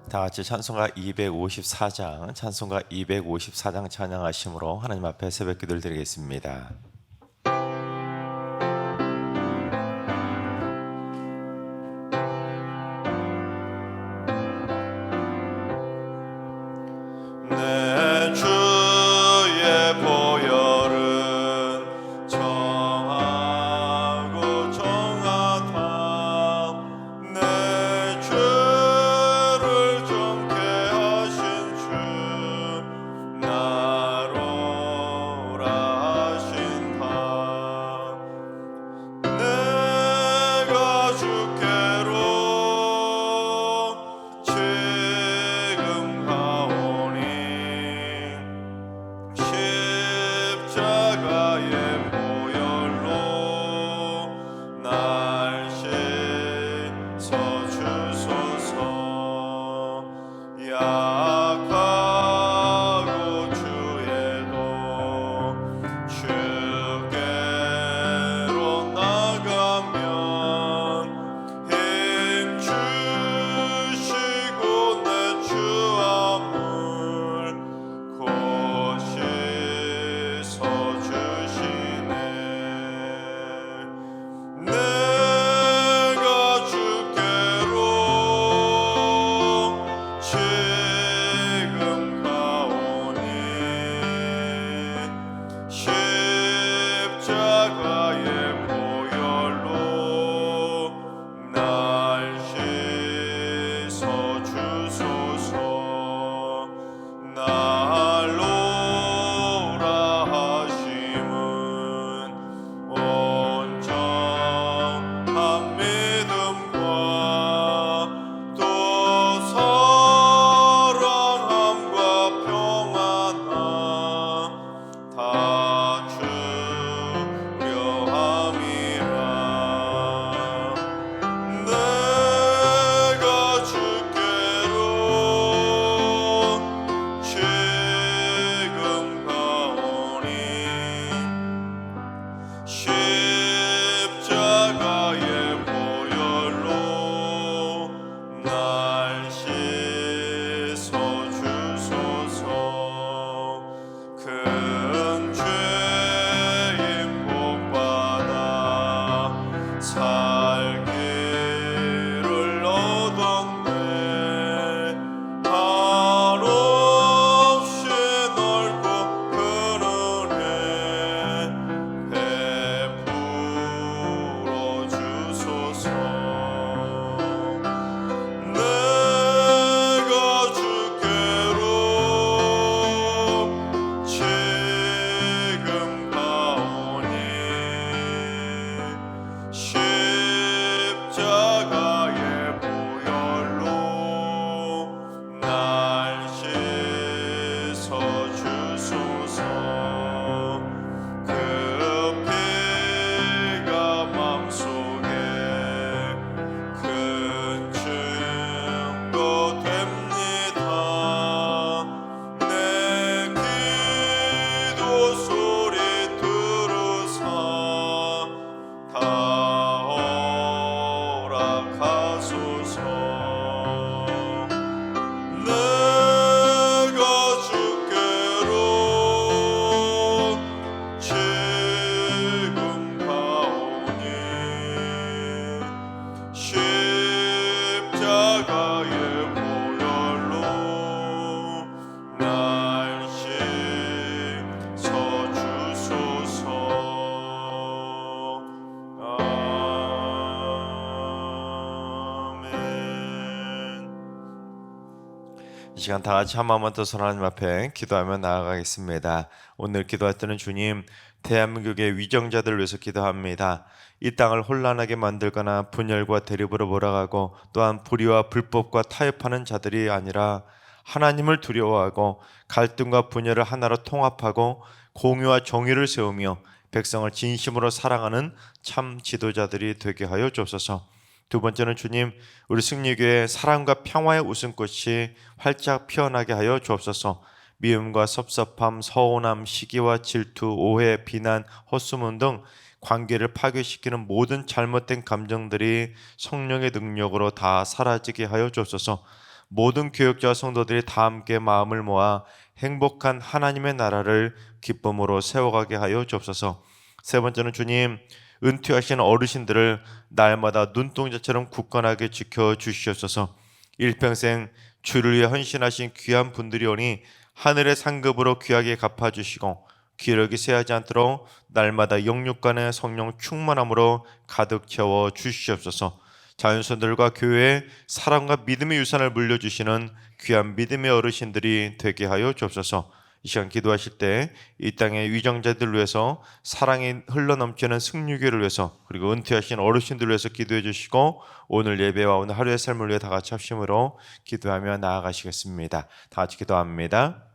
다 같이 찬송가 254장 찬양하심으로 하나님 앞에 새벽 기도를 드리겠습니다. 내 주의 보혈은 정하고 정하다. 내 죄를 정케 하신 주 나로라 하신다. 내가 주께로 지금 가오니 십자가의 보혈로 날 씻어주소서. 약하고 주에도 주께로 나가면 힘 주시고 내 주 아물 곧 씻어주시네. 내가 주께로 지금 가오니 십자가의 보혈로 날 씻어주소서. 날로라 하심은 온전한 믿음과 또 사랑함과 평안함 다 주려 함이라. 내가 주께로 지금 가오니 십자가의 보혈로 날 씻어주소서. 큰 죄인 복받아 살기를 얻었네. 한없이 넓고 큰 은혜 베풀어 주소서. 내가 주께로 지금 가오니 십자가의 보혈로 날 씻어주소서. 그 피가 맘속에 큰 증거 됩니다. 내 기도 소리 들으사 다 허락하소서. 내가 주께로 지금 가오니 십자가의 보혈로 날 씻어주소서. 아멘. 이 시간 다 같이 한 마음만 떠서 하나님 앞에 기도하며 나아가겠습니다. 오늘 기도할 때는 주님, 대한민국의 위정자들을 위해서 기도합니다. 이 땅을 혼란하게 만들거나 분열과 대립으로 몰아가고 또한 불의와 불법과 타협하는 자들이 아니라 하나님을 두려워하고 갈등과 분열을 하나로 통합하고 공의와 정의를 세우며 백성을 진심으로 사랑하는 참 지도자들이 되게 하여 주옵소서. 두 번째는 주님, 우리 승리교회 사랑과 평화의 웃음꽃이 활짝 피어나게 하여 주옵소서. 미움과 섭섭함, 서운함, 시기와 질투, 오해, 비난, 헛소문 등 관계를 파괴시키는 모든 잘못된 감정들이 성령의 능력으로 다 사라지게 하여 주옵소서. 모든 교역자와 성도들이 다 함께 마음을 모아 행복한 하나님의 나라를 기쁨으로 세워가게 하여 주옵소서. 세 번째는 주님, 은퇴하신 어르신들을 날마다 눈동자처럼 굳건하게 지켜 주시옵소서. 일평생 주를 위해 헌신하신 귀한 분들이 오니 하늘의 상급으로 귀하게 갚아주시고 기력이 쇠하지 않도록 날마다 영육간의 성령 충만함으로 가득 채워 주시옵소서. 자연손들과 교회에 사랑과 믿음의 유산을 물려주시는 귀한 믿음의 어르신들이 되게 하여 주옵소서. 이 시간 기도하실 때 이 땅의 위정자들을 위해서, 사랑이 흘러넘치는 승리교를 위해서, 그리고 은퇴하신 어르신들을 위해서 기도해 주시고 오늘 예배와 오늘 하루의 삶을 위해 다 같이 합심으로 기도하며 나아가시겠습니다. 다 같이 기도합니다.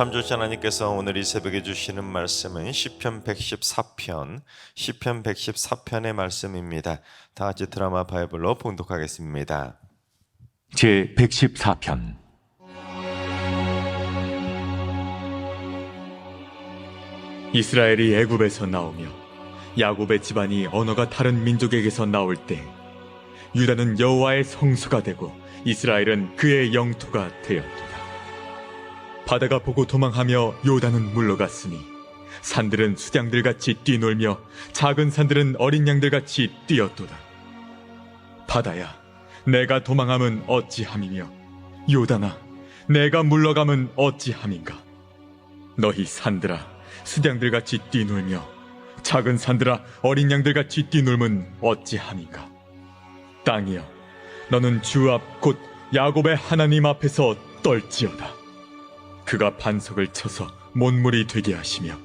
참 좋지 하나님께서 오늘 이 새벽에 주시는 말씀은 시편 114편의 말씀입니다. 다 같이 드라마 바이블로 봉독하겠습니다. 제 114편. 이스라엘이 애굽에서 나오며 야곱의 집안이 언어가 다른 민족에게서 나올 때 유다는 여호와의 성소가 되고 이스라엘은 그의 영토가 되었도다. 바다가 보고 도망하며 요단은 물러갔으니 산들은 수장들같이 뛰놀며 작은 산들은 어린 양들같이 뛰었도다. 바다야, 내가 도망함은 어찌함이며 요단아, 내가 물러감은 어찌함인가. 너희 산들아, 수장들같이 뛰놀며 작은 산들아, 어린 양들같이 뛰놀면 어찌함인가. 땅이여, 너는 주 앞 곧 야곱의 하나님 앞에서 떨지어다. 그가 반석을 쳐서 못물이 되게 하시며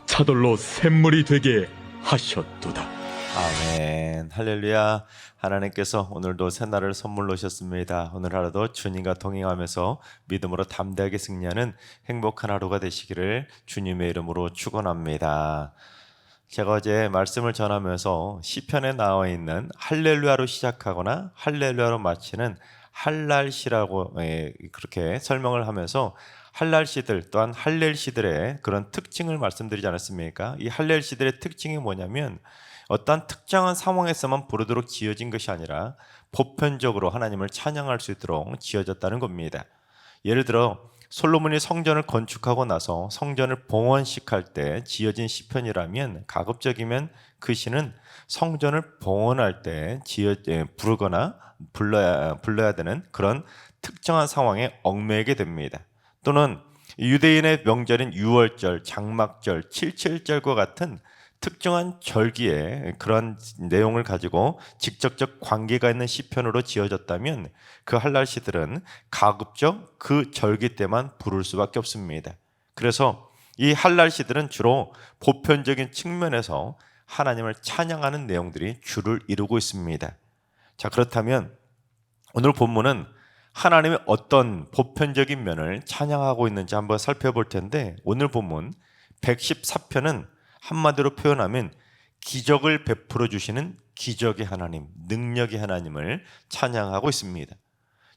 차돌로 샘물이 되게 하셨도다. 아멘. 할렐루야. 하나님께서 오늘도 새날을 선물로 주셨습니다. 오늘 하루도 주님과 동행하면서 믿음으로 담대하게 승리하는 행복한 하루가 되시기를 주님의 이름으로 축원합니다. 제가 어제 말씀을 전하면서 시편에 나와 있는 할렐루야로 시작하거나 할렐루야로 마치는 할랄시라고 그렇게 설명을 하면서 할랄시들 또한 할렐시들의 그런 특징을 말씀드리지 않았습니까? 이 할렐시들의 특징이 뭐냐면 어떤 특정한 상황에서만 부르도록 지어진 것이 아니라 보편적으로 하나님을 찬양할 수 있도록 지어졌다는 겁니다. 예를 들어 솔로몬이 성전을 건축하고 나서 성전을 봉헌식할 때 지어진 시편이라면 가급적이면 그 시는 성전을 봉헌할 때 부르거나 불러야 되는 그런 특정한 상황에 얽매이게 됩니다. 또는 유대인의 명절인 유월절, 장막절, 칠칠절과 같은 특정한 절기에 그런 내용을 가지고 직접적 관계가 있는 시편으로 지어졌다면 그 할랄시들은 가급적 그 절기 때만 부를 수밖에 없습니다. 그래서 이 할랄시들은 주로 보편적인 측면에서 하나님을 찬양하는 내용들이 주를 이루고 있습니다. 자, 그렇다면 오늘 본문은 하나님의 어떤 보편적인 면을 찬양하고 있는지 한번 살펴볼 텐데 오늘 본문 114편은 한마디로 표현하면 기적을 베풀어 주시는 기적의 하나님, 능력의 하나님을 찬양하고 있습니다.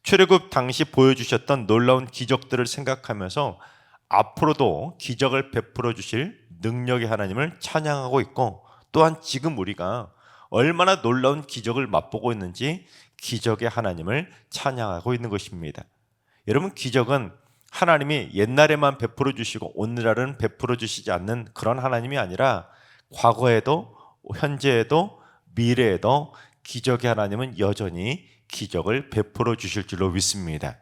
출애굽 당시 보여주셨던 놀라운 기적들을 생각하면서 앞으로도 기적을 베풀어 주실 능력의 하나님을 찬양하고 있고 또한 지금 우리가 얼마나 놀라운 기적을 맛보고 있는지 기적의 하나님을 찬양하고 있는 것입니다. 여러분, 기적은 하나님이 옛날에만 베풀어 주시고 오늘날은 베풀어 주시지 않는 그런 하나님이 아니라 과거에도 현재에도 미래에도 기적의 하나님은 여전히 기적을 베풀어 주실 줄로 믿습니다.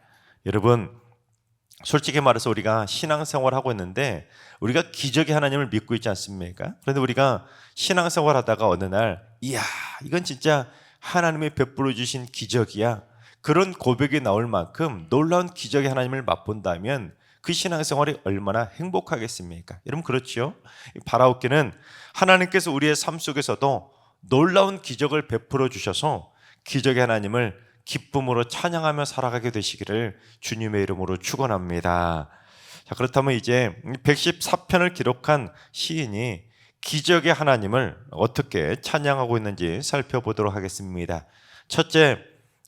여러분, 솔직히 말해서 우리가 신앙생활하고 있는데 우리가 기적의 하나님을 믿고 있지 않습니까? 그런데 우리가 신앙생활 하다가 어느 날 이야, 이건 진짜 하나님이 베풀어 주신 기적이야, 그런 고백이 나올 만큼 놀라운 기적의 하나님을 맛본다면 그 신앙생활이 얼마나 행복하겠습니까? 여러분, 그렇지요? 바라옵기는 하나님께서 우리의 삶 속에서도 놀라운 기적을 베풀어 주셔서 기적의 하나님을 기쁨으로 찬양하며 살아가게 되시기를 주님의 이름으로 축원합니다. 자, 그렇다면 이제 114편을 기록한 시인이 기적의 하나님을 어떻게 찬양하고 있는지 살펴보도록 하겠습니다. 첫째,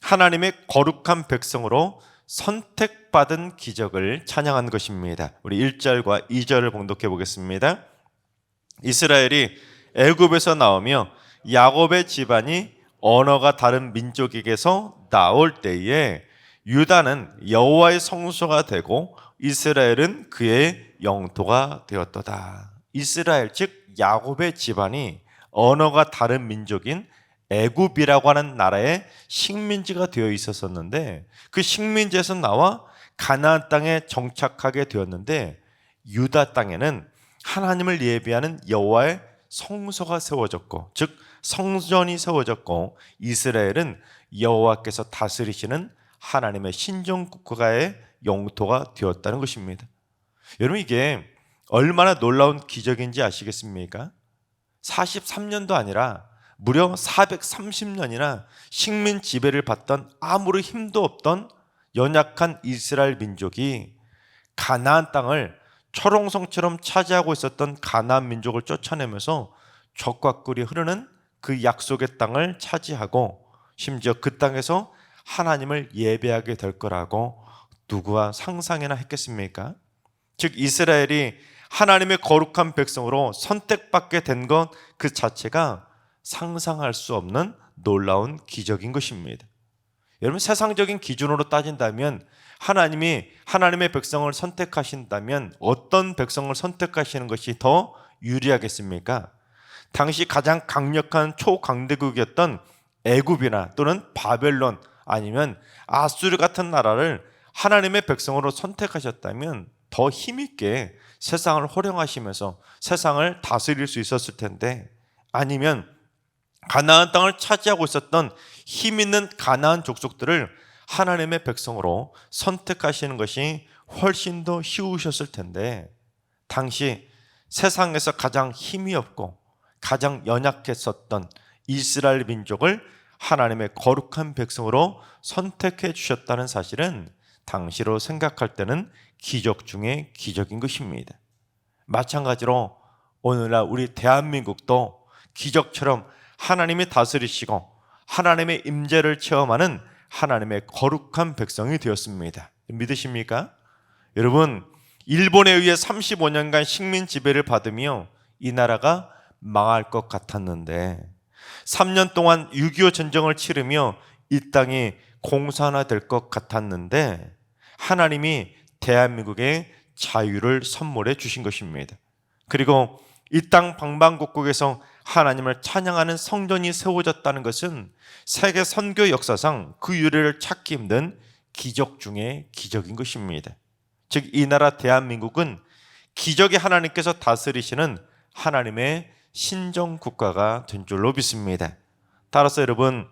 하나님의 거룩한 백성으로 선택받은 기적을 찬양한 것입니다. 우리 1절과 2절을 봉독해 보겠습니다. 이스라엘이 애굽에서 나오며 야곱의 집안이 언어가 다른 민족에게서 나올 때에 유다는 여호와의 성소가 되고 이스라엘은 그의 영토가 되었도다. 이스라엘 즉 야곱의 집안이 언어가 다른 민족인 애굽이라고 하는 나라의 식민지가 되어 있었는데 그 식민지에서 나와 가나안 땅에 정착하게 되었는데 유다 땅에는 하나님을 예배하는 여호와의 성소가 세워졌고 즉 성전이 세워졌고 이스라엘은 여호와께서 다스리시는 하나님의 신정국가의 영토가 되었다는 것입니다. 여러분, 이게 얼마나 놀라운 기적인지 아시겠습니까? 43년도 아니라 무려 430년이나 식민 지배를 받던 아무리 힘도 없던 연약한 이스라엘 민족이 가나안 땅을 철옹성처럼 차지하고 있었던 가나안 민족을 쫓아내면서 적과 꿀이 흐르는 그 약속의 땅을 차지하고 심지어 그 땅에서 하나님을 예배하게 될 거라고 누구와 상상이나 했겠습니까? 즉 이스라엘이 하나님의 거룩한 백성으로 선택받게 된 것 그 자체가 상상할 수 없는 놀라운 기적인 것입니다. 여러분, 세상적인 기준으로 따진다면 하나님이 하나님의 백성을 선택하신다면 어떤 백성을 선택하시는 것이 더 유리하겠습니까? 당시 가장 강력한 초강대국이었던 애굽이나 또는 바벨론 아니면 아수르 같은 나라를 하나님의 백성으로 선택하셨다면 더 힘있게 세상을 호령하시면서 세상을 다스릴 수 있었을 텐데, 아니면 가나안 땅을 차지하고 있었던 힘있는 가나안 족속들을 하나님의 백성으로 선택하시는 것이 훨씬 더 쉬우셨을 텐데, 당시 세상에서 가장 힘이 없고 가장 연약했었던 이스라엘 민족을 하나님의 거룩한 백성으로 선택해 주셨다는 사실은 당시로 생각할 때는 기적 중에 기적인 것입니다. 마찬가지로 오늘날 우리 대한민국도 기적처럼 하나님이 다스리시고 하나님의 임재를 체험하는 하나님의 거룩한 백성이 되었습니다. 믿으십니까? 여러분, 일본에 의해 35년간 식민 지배를 받으며 이 나라가 망할 것 같았는데 3년 동안 6.25 전쟁을 치르며 이 땅이 공산화될 것 같았는데 하나님이 대한민국에 자유를 선물해 주신 것입니다. 그리고 이 땅 방방곡곡에서 하나님을 찬양하는 성전이 세워졌다는 것은 세계 선교 역사상 그 유래를 찾기 힘든 기적 중에 기적인 것입니다. 즉 이 나라 대한민국은 기적의 하나님께서 다스리시는 하나님의 신정 국가가 된 줄로 믿습니다. 따라서 여러분,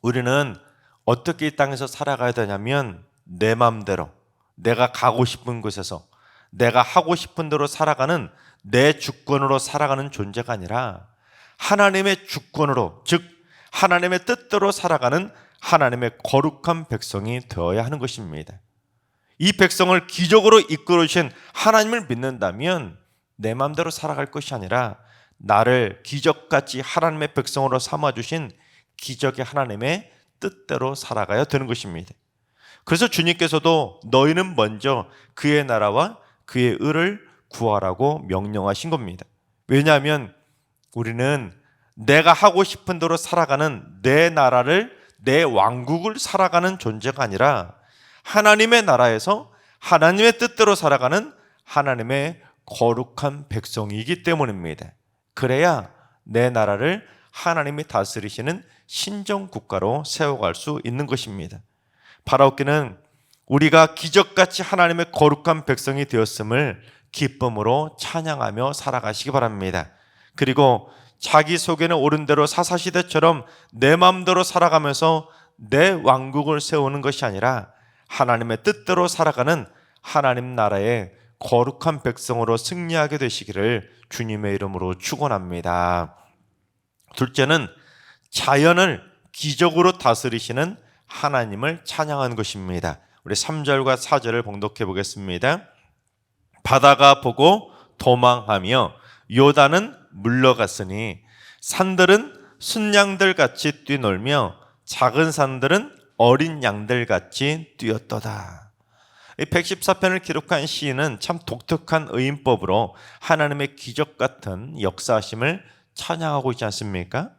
우리는 어떻게 이 땅에서 살아가야 되냐면 내 마음대로 내가 가고 싶은 곳에서 내가 하고 싶은 대로 살아가는 내 주권으로 살아가는 존재가 아니라 하나님의 주권으로, 즉 하나님의 뜻대로 살아가는 하나님의 거룩한 백성이 되어야 하는 것입니다. 이 백성을 기적으로 이끌어 주신 하나님을 믿는다면 내 마음대로 살아갈 것이 아니라 나를 기적같이 하나님의 백성으로 삼아주신 기적의 하나님의 뜻대로 살아가야 되는 것입니다. 그래서 주님께서도 너희는 먼저 그의 나라와 그의 의를 구하라고 명령하신 겁니다. 왜냐하면 우리는 내가 하고 싶은 대로 살아가는 내 나라를, 내 왕국을 살아가는 존재가 아니라 하나님의 나라에서 하나님의 뜻대로 살아가는 하나님의 거룩한 백성이기 때문입니다. 그래야 내 나라를 하나님이 다스리시는 신정국가로 세워갈 수 있는 것입니다. 바라옵기는 우리가 기적같이 하나님의 거룩한 백성이 되었음을 기쁨으로 찬양하며 살아가시기 바랍니다. 그리고 자기 속에는 옳은 대로 사사시대처럼 내 마음대로 살아가면서 내 왕국을 세우는 것이 아니라 하나님의 뜻대로 살아가는 하나님 나라의 거룩한 백성으로 승리하게 되시기를 주님의 이름으로 축원합니다. 둘째는 자연을 기적으로 다스리시는 하나님을 찬양하는 것입니다. 우리 3절과 4절을 봉독해 보겠습니다. 바다가 보고 도망하며 요단은 물러갔으니 산들은 순양들 같이 뛰놀며 작은 산들은 어린 양들 같이 뛰었도다. 114편을 기록한 시인은 참 독특한 의인법으로 하나님의 기적 같은 역사하심을 찬양하고 있지 않습니까?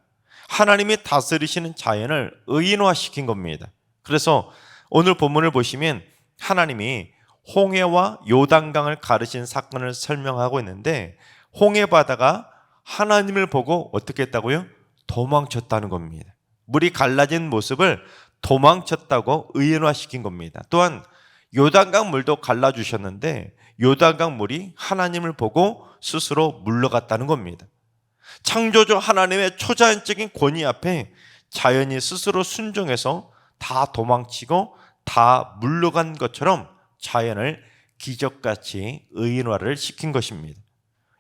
하나님이 다스리시는 자연을 의인화시킨 겁니다. 그래서 오늘 본문을 보시면 하나님이 홍해와 요단강을 가르신 사건을 설명하고 있는데 홍해 바다가 하나님을 보고 어떻게 했다고요? 도망쳤다는 겁니다. 물이 갈라진 모습을 도망쳤다고 의인화시킨 겁니다. 또한 요단강 물도 갈라주셨는데 요단강 물이 하나님을 보고 스스로 물러갔다는 겁니다. 창조주 하나님의 초자연적인 권위 앞에 자연이 스스로 순종해서 다 도망치고 다 물러간 것처럼 자연을 기적같이 의인화를 시킨 것입니다.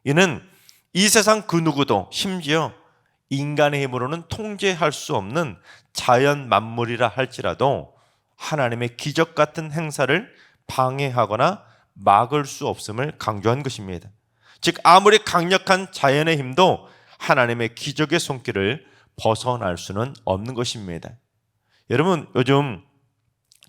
이는 이 세상 그 누구도 심지어 인간의 힘으로는 통제할 수 없는 자연 만물이라 할지라도 하나님의 기적 같은 행사를 방해하거나 막을 수 없음을 강조한 것입니다. 즉 아무리 강력한 자연의 힘도 하나님의 기적의 손길을 벗어날 수는 없는 것입니다. 여러분, 요즘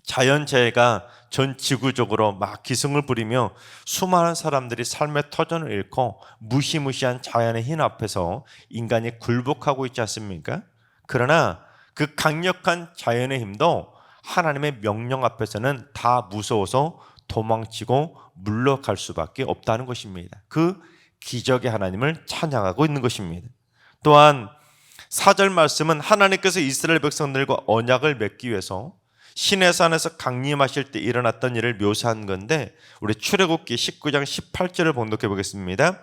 자연재해가 전 지구적으로 막 기승을 부리며 수많은 사람들이 삶의 터전을 잃고 무시무시한 자연의 힘 앞에서 인간이 굴복하고 있지 않습니까? 그러나 그 강력한 자연의 힘도 하나님의 명령 앞에서는 다 무서워서 도망치고 물러갈 수밖에 없다는 것입니다. 그 기적의 하나님을 찬양하고 있는 것입니다. 또한 4절 말씀은 하나님께서 이스라엘 백성들과 언약을 맺기 위해서 시내산에서 강림하실 때 일어났던 일을 묘사한 건데, 우리 출애굽기 19장 18절을 봉독해 보겠습니다.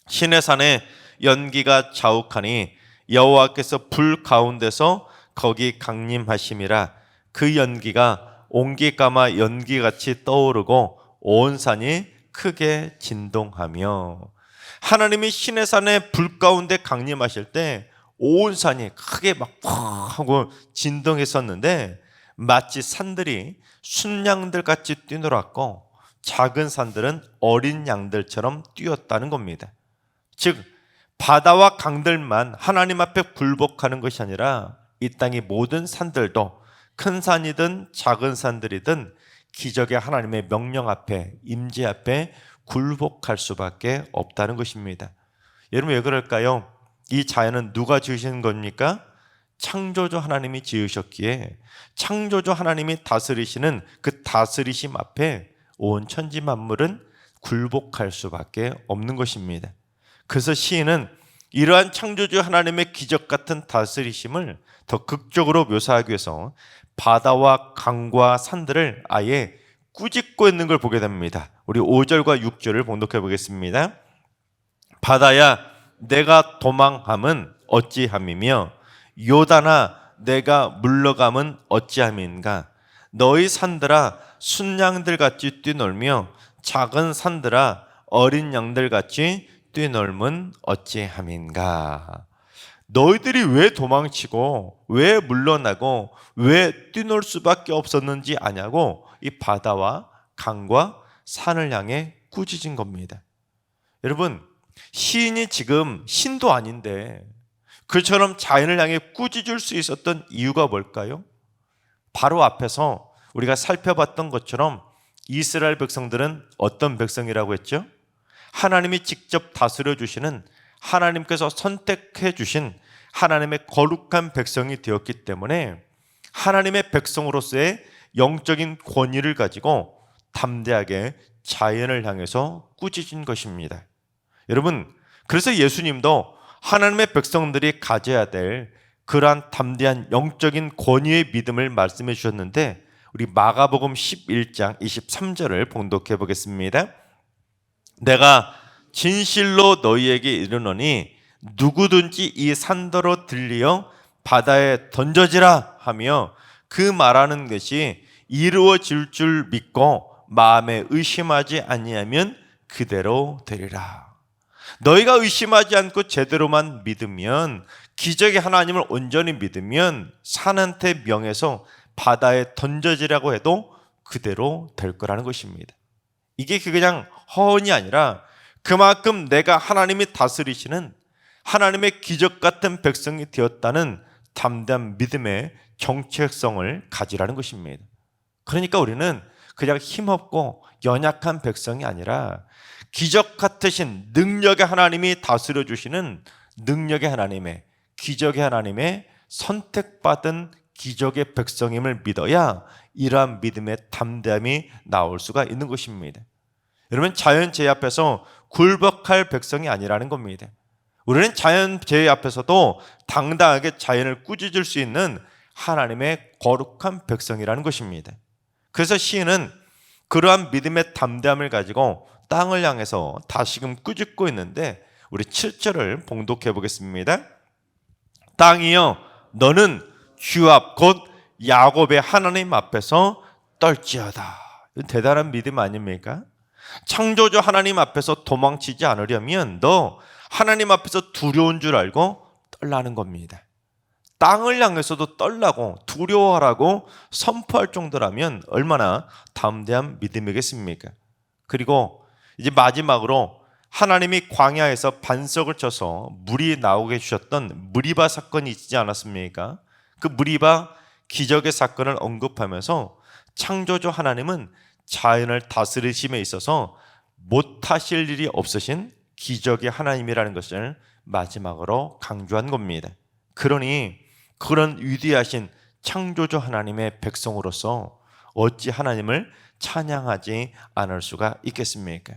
시내산에 연기가 자욱하니 여호와께서 불 가운데서 거기 강림하심이라. 그 연기가 옹기까마 연기같이 떠오르고 온 산이 크게 진동하며. 하나님이 시내산에 불 가운데 강림하실 때 온 산이 크게 막 하고 진동했었는데, 마치 산들이 순양들 같이 뛰놀았고 작은 산들은 어린 양들처럼 뛰었다는 겁니다. 즉 바다와 강들만 하나님 앞에 굴복하는 것이 아니라 이 땅의 모든 산들도 큰 산이든 작은 산들이든 기적의 하나님의 명령 앞에, 임재 앞에 굴복할 수밖에 없다는 것입니다. 여러분, 왜 그럴까요? 이 자연은 누가 지으신 겁니까? 창조주 하나님이 지으셨기에 창조주 하나님이 다스리시는 그 다스리심 앞에 온 천지 만물은 굴복할 수밖에 없는 것입니다. 그래서 시인은 이러한 창조주 하나님의 기적 같은 다스리심을 더 극적으로 묘사하기 위해서 바다와 강과 산들을 아예 꾸짖고 있는 걸 보게 됩니다. 우리 5절과 6절을 봉독해 보겠습니다. 바다야 내가 도망함은 어찌함이며 요단아 내가 물러감은 어찌함인가. 너희 산들아 순양들같이 뛰놀며 작은 산들아 어린 양들같이 뛰놀면 어찌함인가. 너희들이 왜 도망치고 왜 물러나고 왜 뛰놀 수밖에 없었는지 아냐고 이 바다와 강과 산을 향해 꾸짖은 겁니다. 여러분, 시인이 지금 신도 아닌데 그처럼 자연을 향해 꾸짖을 수 있었던 이유가 뭘까요? 바로 앞에서 우리가 살펴봤던 것처럼 이스라엘 백성들은 어떤 백성이라고 했죠? 하나님이 직접 다스려 주시는, 하나님께서 선택해 주신 하나님의 거룩한 백성이 되었기 때문에 하나님의 백성으로서의 영적인 권위를 가지고 담대하게 자연을 향해서 꾸짖은 것입니다. 여러분, 그래서 예수님도 하나님의 백성들이 가져야 될 그러한 담대한 영적인 권위의 믿음을 말씀해 주셨는데, 우리 마가복음 11장 23절을 봉독해 보겠습니다. 내가 진실로 너희에게 이르노니 누구든지 이 산더러 들리어 바다에 던져지라 하며 그 말하는 것이 이루어질 줄 믿고 마음에 의심하지 아니하면 그대로 되리라. 너희가 의심하지 않고 제대로만 믿으면, 기적의 하나님을 온전히 믿으면 산한테 명해서 바다에 던져지라고 해도 그대로 될 거라는 것입니다. 이게 그냥 허언이 아니라 그만큼 내가 하나님이 다스리시는 하나님의 기적 같은 백성이 되었다는 담대한 믿음의 정체성을 가지라는 것입니다. 그러니까 우리는 그냥 힘없고 연약한 백성이 아니라 기적 같으신 능력의 하나님이 다스려 주시는 능력의 하나님의, 기적의 하나님의 선택받은 기적의 백성임을 믿어야 이러한 믿음의 담대함이 나올 수가 있는 것입니다. 여러분, 자연재해 앞에서 굴복할 백성이 아니라는 겁니다. 우리는 자연재해 앞에서도 당당하게 자연을 꾸짖을 수 있는 하나님의 거룩한 백성이라는 것입니다. 그래서 시인은 그러한 믿음의 담대함을 가지고 땅을 향해서 다시금 꾸짖고 있는데, 우리 7절을 봉독해 보겠습니다. 땅이여 너는 주 앞 곧 야곱의 하나님 앞에서 떨지어다. 대단한 믿음 아닙니까? 창조주 하나님 앞에서 도망치지 않으려면 너 하나님 앞에서 두려운 줄 알고 떨라는 겁니다. 땅을 향해서도 떨라고 두려워하라고 선포할 정도라면 얼마나 담대한 믿음이겠습니까? 그리고 이제 마지막으로 하나님이 광야에서 반석을 쳐서 물이 나오게 해주셨던 무리바 사건이 있지 않았습니까? 그 무리바 기적의 사건을 언급하면서 창조주 하나님은 자연을 다스리심에 있어서 못하실 일이 없으신 기적의 하나님이라는 것을 마지막으로 강조한 겁니다. 그러니 그런 위대하신 창조주 하나님의 백성으로서 어찌 하나님을 찬양하지 않을 수가 있겠습니까?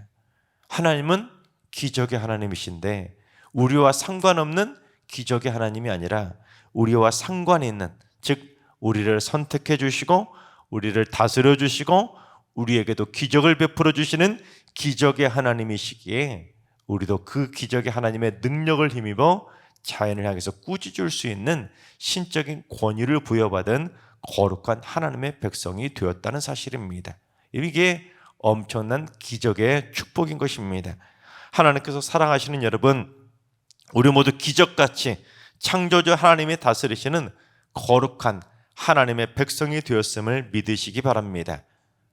하나님은 기적의 하나님이신데 우리와 상관없는 기적의 하나님이 아니라 우리와 상관이 있는, 즉 우리를 선택해 주시고 우리를 다스려 주시고 우리에게도 기적을 베풀어 주시는 기적의 하나님이시기에 우리도 그 기적의 하나님의 능력을 힘입어 자연을 향해서 꾸짖을 수 있는 신적인 권위를 부여받은 거룩한 하나님의 백성이 되었다는 사실입니다. 이게 엄청난 기적의 축복인 것입니다. 하나님께서 사랑하시는 여러분, 우리 모두 기적같이 창조주 하나님이 다스리시는 거룩한 하나님의 백성이 되었음을 믿으시기 바랍니다.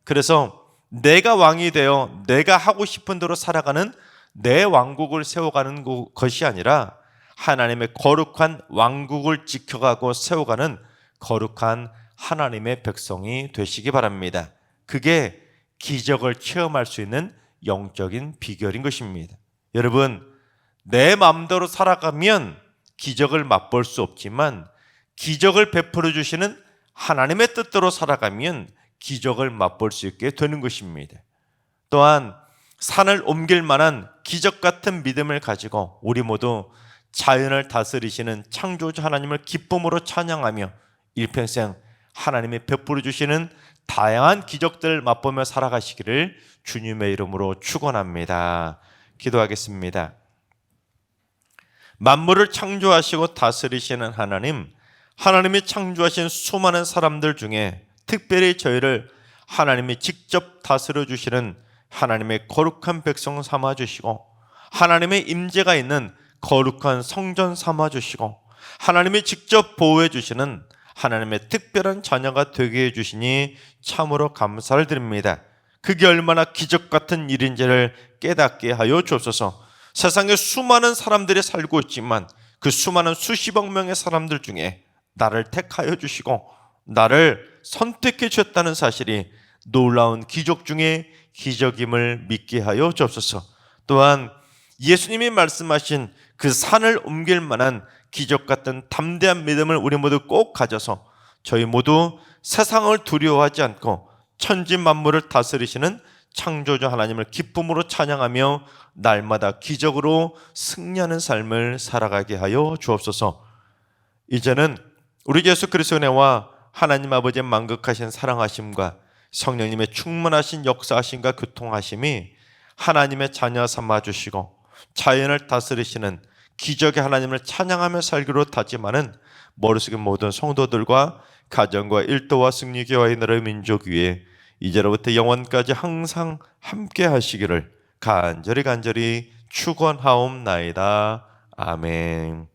그래서 내가 왕이 되어 내가 하고 싶은 대로 살아가는 내 왕국을 세워가는 것이 아니라 하나님의 거룩한 왕국을 지켜가고 세워가는 거룩한 하나님의 백성이 되시기 바랍니다. 그게 기적을 체험할 수 있는 영적인 비결인 것입니다. 여러분, 내 마음대로 살아가면 기적을 맛볼 수 없지만 기적을 베풀어 주시는 하나님의 뜻대로 살아가면 기적을 맛볼 수 있게 되는 것입니다. 또한 산을 옮길 만한 기적 같은 믿음을 가지고 우리 모두 자연을 다스리시는 창조주 하나님을 기쁨으로 찬양하며 일평생 하나님이 베풀어 주시는 다양한 기적들을 맛보며 살아가시기를 주님의 이름으로 축원합니다. 기도하겠습니다. 만물을 창조하시고 다스리시는 하나님, 하나님이 창조하신 수많은 사람들 중에 특별히 저희를 하나님이 직접 다스려 주시는 하나님의 거룩한 백성 삼아 주시고 하나님의 임재가 있는 거룩한 성전 삼아 주시고 하나님이 직접 보호해 주시는 하나님의 특별한 자녀가 되게 해 주시니 참으로 감사를 드립니다. 그게 얼마나 기적 같은 일인지를 깨닫게 하여 주옵소서. 세상에 수많은 사람들이 살고 있지만 그 수많은 수십억 명의 사람들 중에 나를 택하여 주시고 나를 선택해 주셨다는 사실이 놀라운 기적 중에 기적임을 믿게 하여 주옵소서. 또한 예수님이 말씀하신 그 산을 옮길 만한 기적 같은 담대한 믿음을 우리 모두 꼭 가져서 저희 모두 세상을 두려워하지 않고 천지 만물을 다스리시는 창조주 하나님을 기쁨으로 찬양하며 날마다 기적으로 승리하는 삶을 살아가게 하여 주옵소서. 이제는 우리 예수 그리스도의 은혜와 하나님 아버지의 만극하신 사랑하심과 성령님의 충만하신 역사하심과 교통하심이 하나님의 자녀 삼아 주시고 자연을 다스리시는 기적의 하나님을 찬양하며 살기로 다짐하는 머릿속의 모든 성도들과 가정과 일도와 승리교회의 나라의 민족 위에 이제로부터 영원까지 항상 함께 하시기를 간절히 축원하옵나이다. 아멘.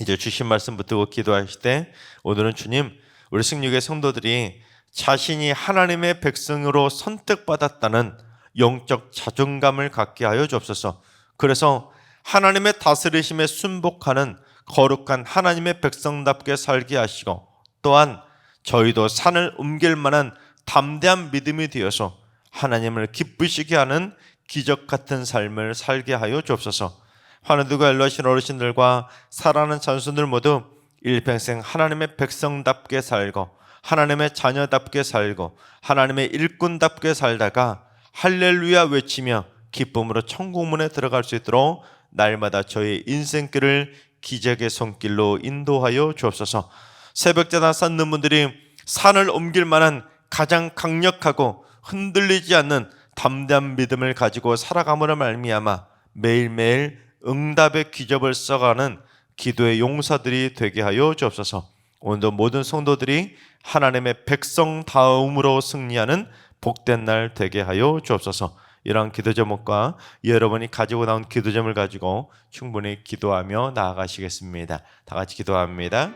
이제 주신 말씀 붙들고 기도하실 때 오늘은 주님, 우리 승리교회 성도들이 자신이 하나님의 백성으로 선택받았다는 영적 자존감을 갖게 하여 주옵소서. 그래서 하나님의 다스리심에 순복하는 거룩한 하나님의 백성답게 살게 하시고 또한 저희도 산을 옮길 만한 담대한 믿음이 되어서 하나님을 기쁘시게 하는 기적 같은 삶을 살게 하여 주옵소서. 환우들과 연로하신 어르신들과 사랑하는 자손들 모두 일평생 하나님의 백성답게 살고 하나님의 자녀답게 살고 하나님의 일꾼답게 살다가 할렐루야 외치며 기쁨으로 천국문에 들어갈 수 있도록 날마다 저의 인생길을 기적의 손길로 인도하여 주옵소서. 새벽자나 쌓는 분들이 산을 옮길 만한 가장 강력하고 흔들리지 않는 담대한 믿음을 가지고 살아감으로 말미암아 매일매일 응답의 기적을 써가는 기도의 용사들이 되게 하여 주옵소서. 오늘도 모든 성도들이 하나님의 백성다움으로 승리하는 복된 날 되게 하여 주옵소서. 이러한 기도 제목과 여러분이 가지고 나온 기도 제목을 가지고 충분히 기도하며 나아가시겠습니다. 다 같이 기도합니다.